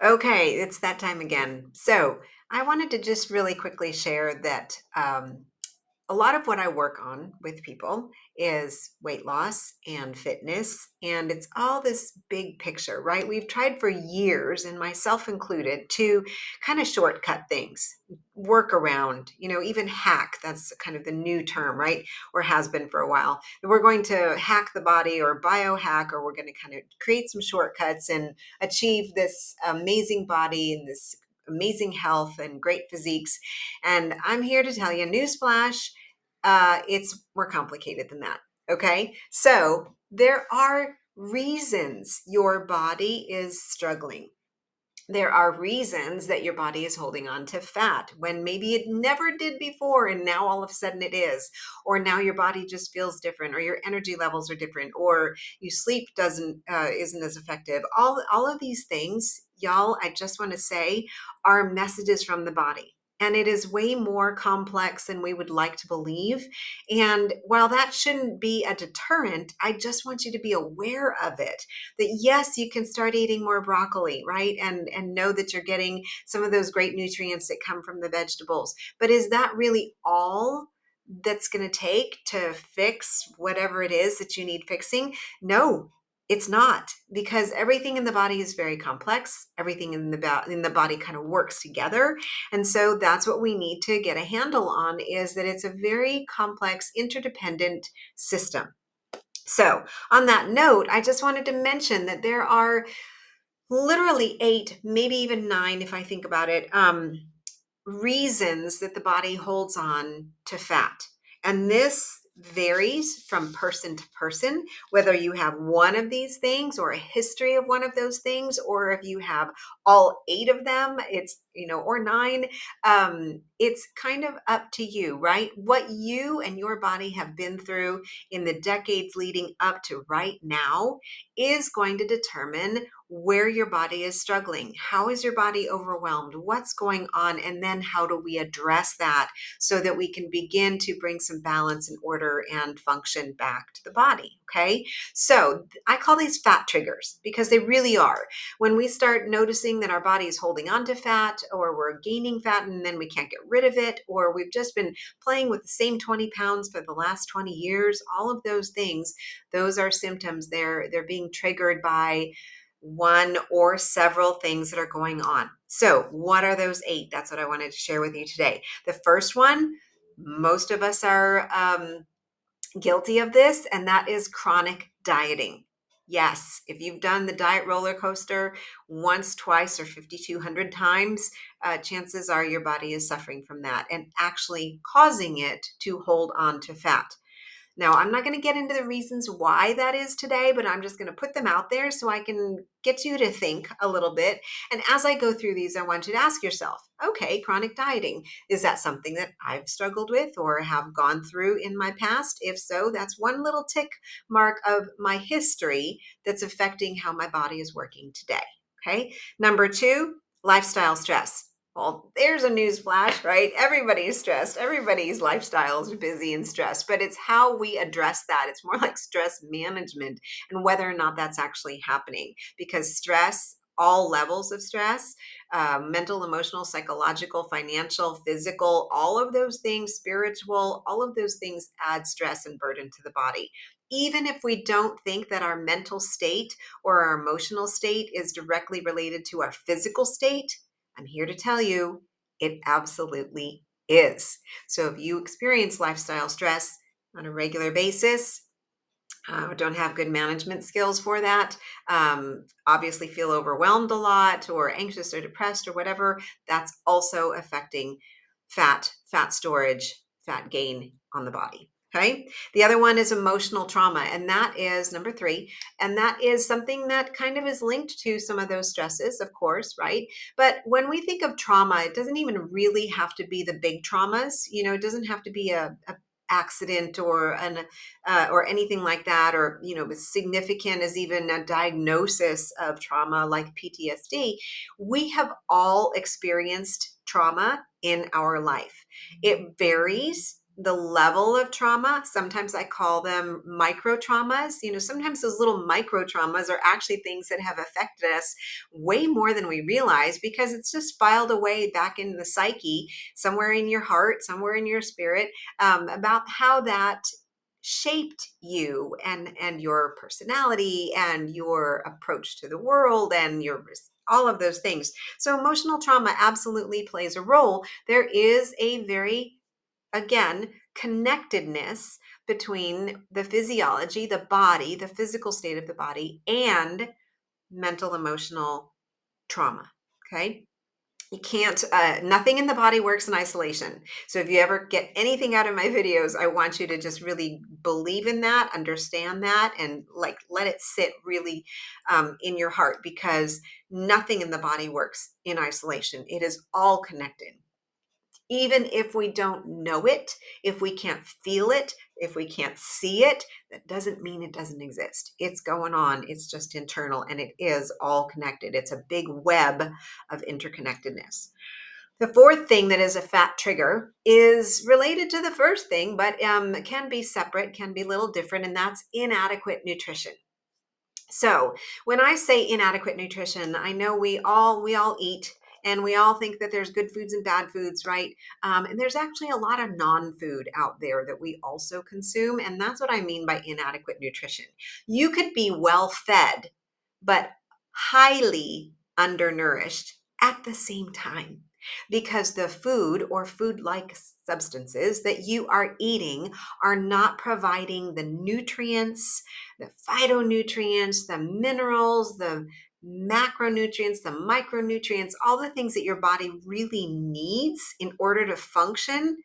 Okay, it's that time again. So, I wanted to just really quickly share that a lot of what I work on with people is weight loss and fitness, and it's all this big picture, right? We've tried for years, and myself included, to kind of shortcut things, work around, even hack. That's kind of the new term, right? Or has been for a while. We're going to hack the body or biohack, or we're going to kind of create some shortcuts and achieve this amazing body and this amazing health and great physiques. And I'm here to tell you, newsflash, it's more complicated than that. Okay. So there are reasons your body is struggling. There are reasons that your body is holding on to fat when maybe it never did before and now all of a sudden it is. Or now your body just feels different, or your energy levels are different, or you sleep doesn't isn't as effective. All of these things, y'all, I just want to say, are messages from the body. And it is way more complex than we would like to believe. And while that shouldn't be a deterrent, I just want you to be aware of it, that yes, you can start eating more broccoli, right? And know that you're getting some of those great nutrients that come from the vegetables. But is that really all that's going to take to fix whatever it is that you need fixing? No. It's not, because everything in the body is very complex. Everything in the body kind of works together, and so that's what we need to get a handle on, is that it's a very complex, interdependent system. So, on that note, I just wanted to mention that there are literally eight, maybe even nine, if I think about it, reasons that the body holds on to fat. And this varies from person to person, whether you have one of these things or a history of one of those things, or if you have all eight of them, or nine. It's kind of up to you, right? What you and your body have been through in the decades leading up to right now is going to determine where your body is struggling. How is your body overwhelmed? What's going on? And then how do we address that so that we can begin to bring some balance and order and function back to the body? Okay. So I call these fat triggers because they really are. When we start noticing that our body is holding on to fat, or we're gaining fat and then we can't get rid of it, or we've just been playing with the same 20 pounds for the last 20 years, all of those things, those are symptoms. They're being triggered by one or several things that are going on. So, what are those eight? That's what I wanted to share with you today. The first one, most of us are guilty of this, and that is chronic dieting. Yes, if you've done the diet roller coaster once, twice, or 5,200 times, chances are your body is suffering from that and actually causing it to hold on to fat. Now, I'm not going to get into the reasons why that is today, but I'm just going to put them out there so I can get you to think a little bit. And as I go through these, I want you to ask yourself, okay, chronic dieting, is that something that I've struggled with or have gone through in my past? If so, that's one little tick mark of my history that's affecting how my body is working today. Okay. Number two, lifestyle stress. Well, there's a news flash, right? Everybody's stressed. Everybody's lifestyle is busy and stressed, but it's how we address that. It's more like stress management and whether or not that's actually happening, because stress, all levels of stress, mental, emotional, psychological, financial, physical, all of those things, spiritual, all of those things add stress and burden to the body. Even if we don't think that our mental state or our emotional state is directly related to our physical state, I'm here to tell you it absolutely is. So if you experience lifestyle stress on a regular basis, don't have good management skills for that, obviously feel overwhelmed a lot or anxious or depressed or whatever, that's also affecting fat storage, fat gain on the body. Okay. The other one is emotional trauma, and that is number three. And that is something that kind of is linked to some of those stresses, of course, right? But when we think of trauma, it doesn't even really have to be the big traumas. It doesn't have to be a accident or anything like that, or as significant as even a diagnosis of trauma like PTSD. We have all experienced trauma in our life. It varies the level of trauma. Sometimes I call them micro traumas. Sometimes those little micro traumas are actually things that have affected us way more than we realize, because it's just filed away back in the psyche, somewhere in your heart, somewhere in your spirit, about how that shaped you and your personality and your approach to the world and your all of those things. So emotional trauma absolutely plays a role. There is a very, again, connectedness between the physiology, the body, the physical state of the body, and mental emotional trauma. Okay. You can't, nothing in the body works in isolation. So if you ever get anything out of my videos, I want you to just really believe in that, understand that, and like let it sit really in your heart, because nothing in the body works in isolation. It is all connected. Even if we don't know it, if we can't feel it, if we can't see it, that doesn't mean it doesn't exist. It's going on. It's just internal, and it is all connected. It's a big web of interconnectedness. The fourth thing that is a fat trigger is related to the first thing, but can be separate, can be a little different, and that's inadequate nutrition. So when I say inadequate nutrition, I know we all eat, and we all think that there's good foods and bad foods, right? And there's actually a lot of non-food out there that we also consume, and that's what I mean by inadequate nutrition. You could be well fed, but highly undernourished at the same time, because the food or food-like substances that you are eating are not providing the nutrients, the phytonutrients, the minerals, the macronutrients, the micronutrients, all the things that your body really needs in order to function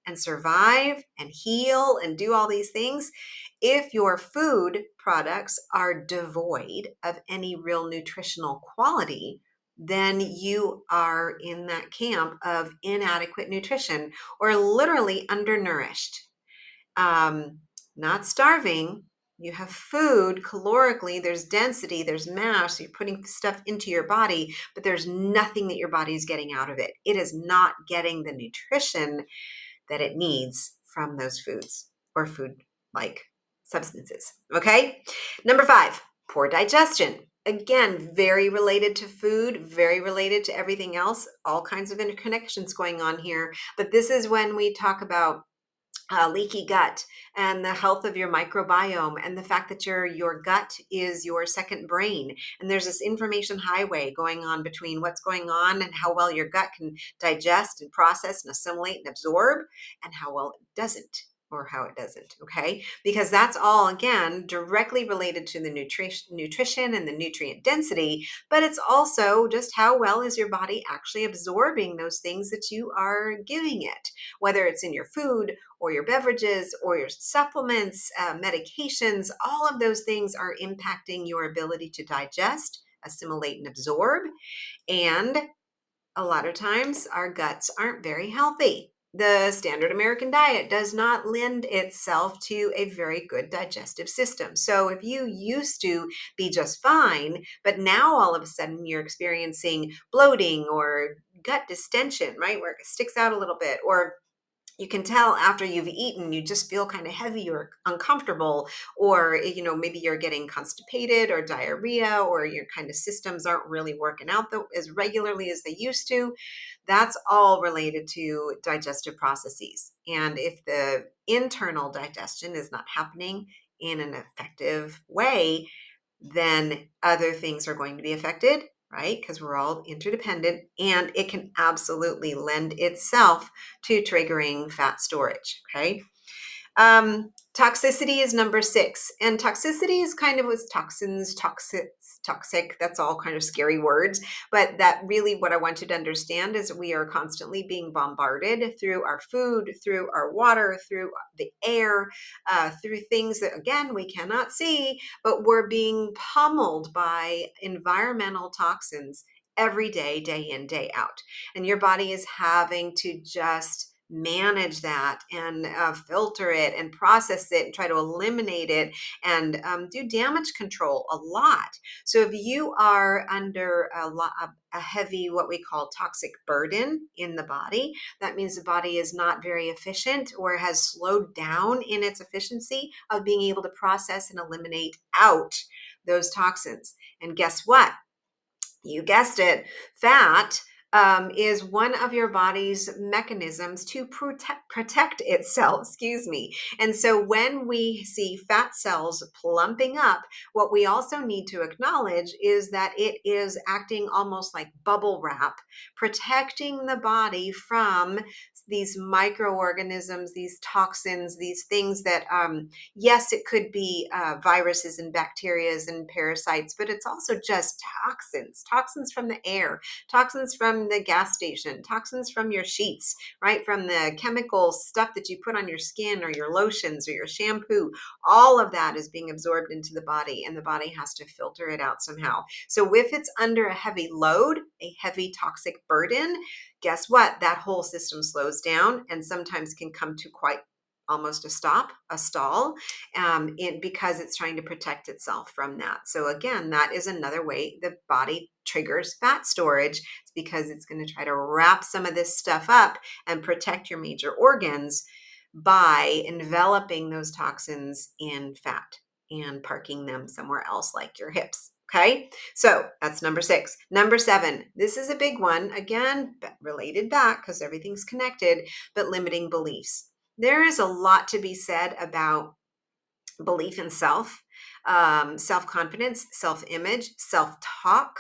and survive and heal and do all these things. If your food products are devoid of any real nutritional quality, then you are in that camp of inadequate nutrition, or literally undernourished. um, Not starving. You have food calorically, there's density, there's mass, so you're putting stuff into your body, but there's nothing that your body is getting out of it. It is not getting the nutrition that it needs from those foods or food like substances. Okay. Number 5, poor digestion. Again, very related to food, very related to everything else, all kinds of interconnections going on here. But this is when we talk about leaky gut and the health of your microbiome, and the fact that your gut is your second brain, and there's this information highway going on between what's going on and how well your gut can digest and process and assimilate and absorb, and how well it doesn't, or how it doesn't. Okay, because that's all again directly related to the nutrition and the nutrient density, but it's also just how well is your body actually absorbing those things that you are giving it, whether it's in your food or your beverages or your supplements, medications. All of those things are impacting your ability to digest, assimilate, and absorb. And a lot of times our guts aren't very healthy. The standard American diet does not lend itself to a very good digestive system. So if you used to be just fine, but now all of a sudden you're experiencing bloating or gut distension, right, where it sticks out a little bit, or you can tell after you've eaten, you just feel kind of heavy or uncomfortable, or maybe you're getting constipated or diarrhea, or your kind of systems aren't really working out as regularly as they used to. That's all related to digestive processes. And if the internal digestion is not happening in an effective way, then other things are going to be affected, right? Because we're all interdependent, and it can absolutely lend itself to triggering fat storage. Okay. Toxicity is number 6, and toxicity is kind of with toxins, toxic. That's all kind of scary words, but that really what I want you to understand is we are constantly being bombarded through our food, through our water, through the air, through things that again we cannot see, but we're being pummeled by environmental toxins every day, day in, day out, and your body is having to just manage that and filter it and process it and try to eliminate it and do damage control a lot. So if you are under a heavy, what we call toxic burden in the body, that means the body is not very efficient or has slowed down in its efficiency of being able to process and eliminate out those toxins. And guess what? You guessed it, fat is one of your body's mechanisms to protect itself, excuse me. And so when we see fat cells plumping up, what we also need to acknowledge is that it is acting almost like bubble wrap, protecting the body from these microorganisms, these toxins, these things that, yes, it could be viruses and bacterias and parasites, but it's also just toxins from the air, toxins from the gas station, toxins from your sheets, right? From the chemical stuff that you put on your skin or your lotions or your shampoo. All of that is being absorbed into the body, and the body has to filter it out somehow. So if it's under a heavy load, a heavy toxic burden, guess what? That whole system slows down and sometimes can come to quite almost a stop, a stall, because it's trying to protect itself from that. So again, that is another way the body triggers fat storage. It's because it's going to try to wrap some of this stuff up and protect your major organs by enveloping those toxins in fat and parking them somewhere else like your hips. Okay, so that's number 6. Number 7, this is a big one. Again, related back because everything's connected, but limiting beliefs. There is a lot to be said about belief in self, self-confidence, self-image, self-talk,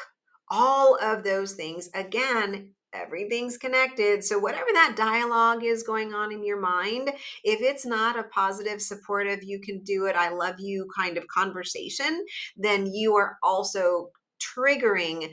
all of those things. Again, everything's connected. So whatever that dialogue is going on in your mind, if it's not a positive, supportive, you can do it, I love you kind of conversation, then you are also triggering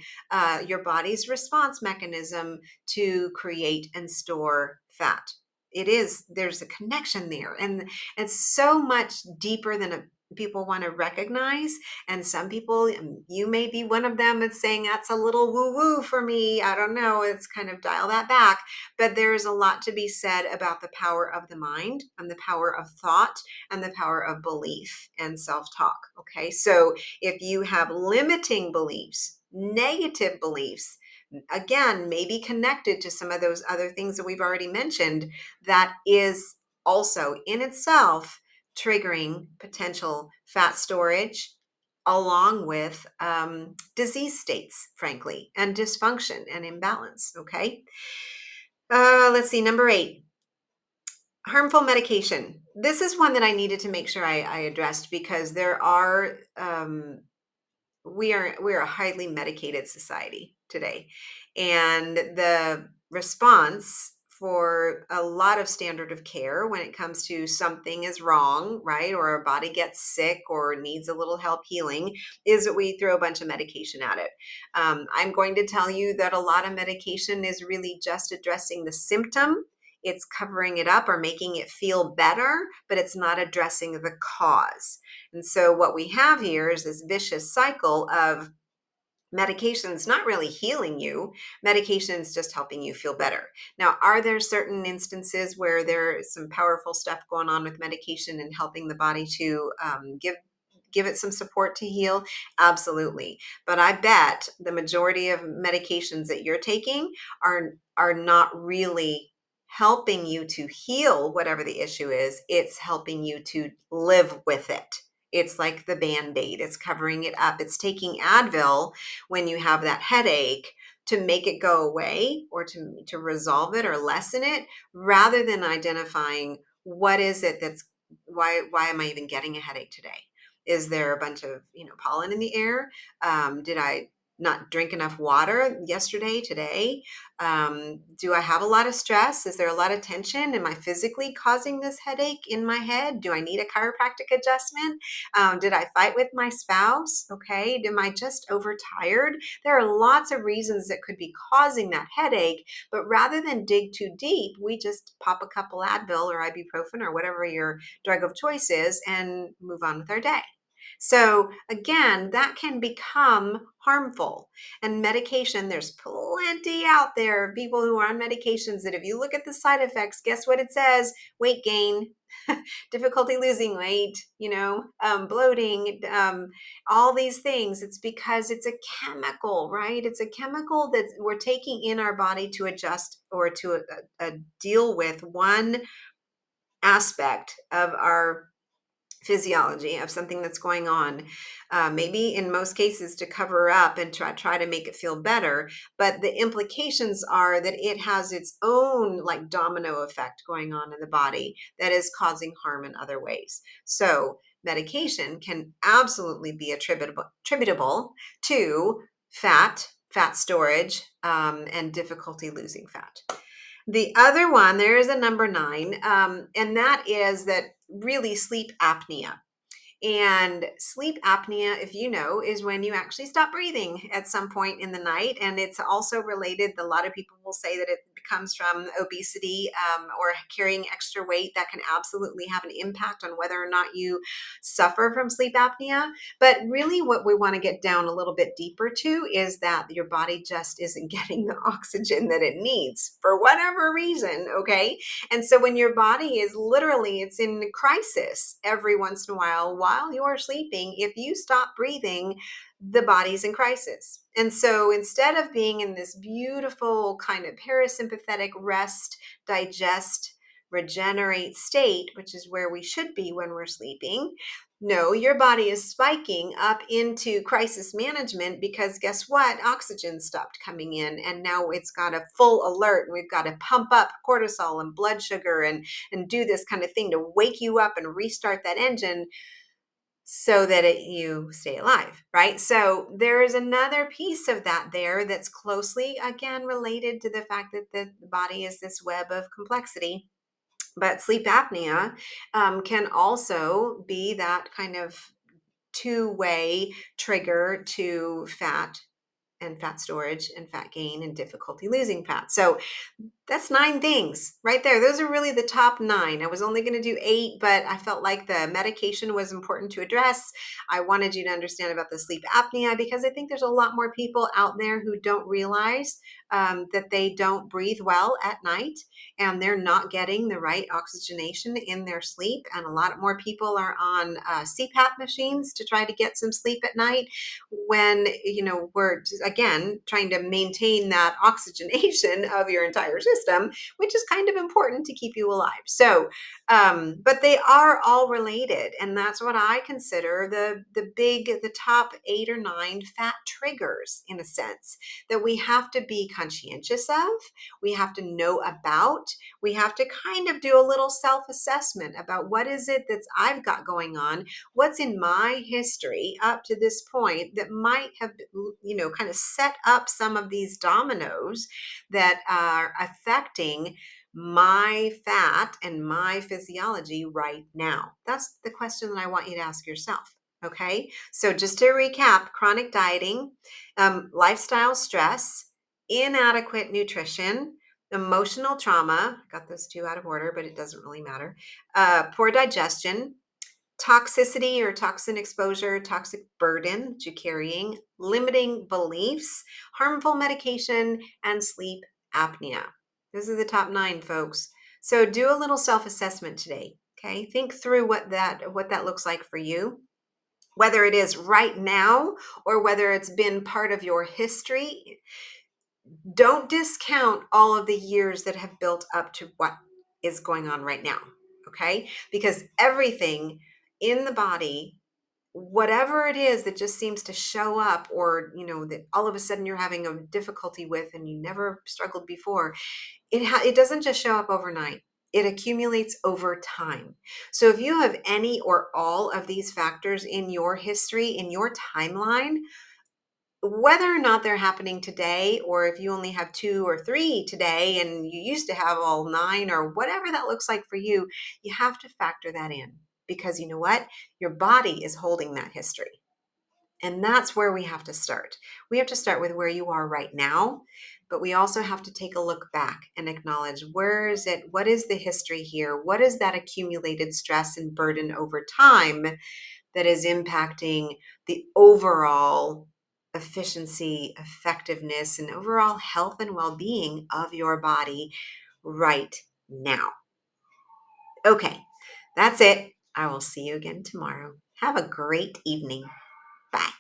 your body's response mechanism to create and store fat. There's a connection there. And it's so much deeper than people want to recognize. And some people, you may be one of them, that's saying that's a little woo woo for me. I don't know. It's kind of dial that back. But there's a lot to be said about the power of the mind and the power of thought and the power of belief and self talk. Okay. So if you have limiting beliefs, negative beliefs, again, maybe connected to some of those other things that we've already mentioned, that is also in itself triggering potential fat storage along with disease states, frankly, and dysfunction and imbalance. Okay. Let's see, number 8, harmful medication. This is one that I needed to make sure I addressed because there are we're a highly medicated society today, and the response for a lot of standard of care when it comes to something is wrong, right, or our body gets sick or needs a little help healing, is that we throw a bunch of medication at it. I'm going to tell you that a lot of medication is really just addressing the symptom. It's covering it up or making it feel better, but it's not addressing the cause. And so what we have here is this vicious cycle of medications not really healing you, medications just helping you feel better. Now, are there certain instances where there's some powerful stuff going on with medication and helping the body to give it some support to heal? Absolutely. But I bet the majority of medications that you're taking are not really helping you to heal whatever the issue is. It's helping you to live with it. It's like the band-aid. It's covering it up. It's taking Advil when you have that headache to make it go away or to resolve it or lessen it, rather than identifying what is it that's why am I even getting a headache today? Is there a bunch of pollen in the air? Did I not drink enough water yesterday, today? Do I have a lot of stress? Is there a lot of tension? Am I physically causing this headache in my head? Do I need a chiropractic adjustment? Did I fight with my spouse? Okay. Am I just overtired? There are lots of reasons that could be causing that headache, but rather than dig too deep, we just pop a couple Advil or ibuprofen or whatever your drug of choice is and move on with our day. So again, that can become harmful. And medication, there's plenty out there of people who are on medications that if you look at the side effects, guess what it says? Weight gain, difficulty losing weight, bloating, all these things. It's because it's a chemical, right? It's a chemical that we're taking in our body to adjust or to deal with one aspect of our physiology of something that's going on, maybe in most cases to cover up and try to make it feel better, but the implications are that it has its own like domino effect going on in the body that is causing harm in other ways. So medication can absolutely be attributable to fat storage, and difficulty losing fat. The other one, there is a number 9, and that is that really sleep apnea. And sleep apnea, if you know, is when you actually stop breathing at some point in the night. And it's also related, a lot of people will say that it comes from obesity, or carrying extra weight. That can absolutely have an impact on whether or not you suffer from sleep apnea. But really, what we want to get down a little bit deeper to is that your body just isn't getting the oxygen that it needs for whatever reason. Okay. And so when your body is literally, it's in crisis every once in a while you're sleeping, if you stop breathing, the body's in crisis. And so instead of being in this beautiful kind of parasympathetic rest, digest, regenerate state, which is where we should be when we're sleeping, no, your body is spiking up into crisis management because guess what? Oxygen stopped coming in and now it's got a full alert and we've got to pump up cortisol and blood sugar and do this kind of thing to wake you up and restart that engine so that you stay alive, right? So there is another piece of that there that's closely, again, related to the fact that the body is this web of complexity. But sleep apnea, can also be that kind of two-way trigger to fat and fat storage and fat gain and difficulty losing fat. So that's 9 things right there. Those are really the top 9. I was only going to do 8, but I felt like the medication was important to address. I wanted you to understand about the sleep apnea because I think there's a lot more people out there who don't realize, that they don't breathe well at night and they're not getting the right oxygenation in their sleep. And a lot more people are on CPAP machines to try to get some sleep at night when, we're just, again, trying to maintain that oxygenation of your entire system, which is kind of important to keep you alive. So, but they are all related. And that's what I consider the top 8 or 9 fat triggers in a sense that we have to be conscientious of. We have to know about. We have to kind of do a little self-assessment about what is it that I've got going on, what's in my history up to this point that might have, kind of set up some of these dominoes that are affecting my fat and my physiology right now. That's the question that I want you to ask yourself. Okay. So just to recap, chronic dieting, lifestyle stress, inadequate nutrition, emotional trauma, got those 2 out of order, but it doesn't really matter, poor digestion, toxicity or toxin exposure, toxic burden that you're carrying, limiting beliefs, harmful medication, and sleep apnea. Those are the top 9, folks. So do a little self-assessment today. Okay. Think through what that looks like for you, whether it is right now or whether it's been part of your history. Don't discount all of the years that have built up to what is going on right now. Okay. Because everything in the body, whatever it is that just seems to show up or, that all of a sudden you're having a difficulty with and you never struggled before, it doesn't just show up overnight. It accumulates over time. So if you have any or all of these factors in your history, in your timeline, whether or not they're happening today, or if you only have 2 or 3 today and you used to have all 9 or whatever that looks like for you, you have to factor that in because you know what? Your body is holding that history. And that's where we have to start. We have to start with where you are right now, but we also have to take a look back and acknowledge where is it? What is the history here? What is that accumulated stress and burden over time that is impacting the overall efficiency, effectiveness, and overall health and well being of your body right now. Okay, that's it. I will see you again tomorrow. Have a great evening. Bye.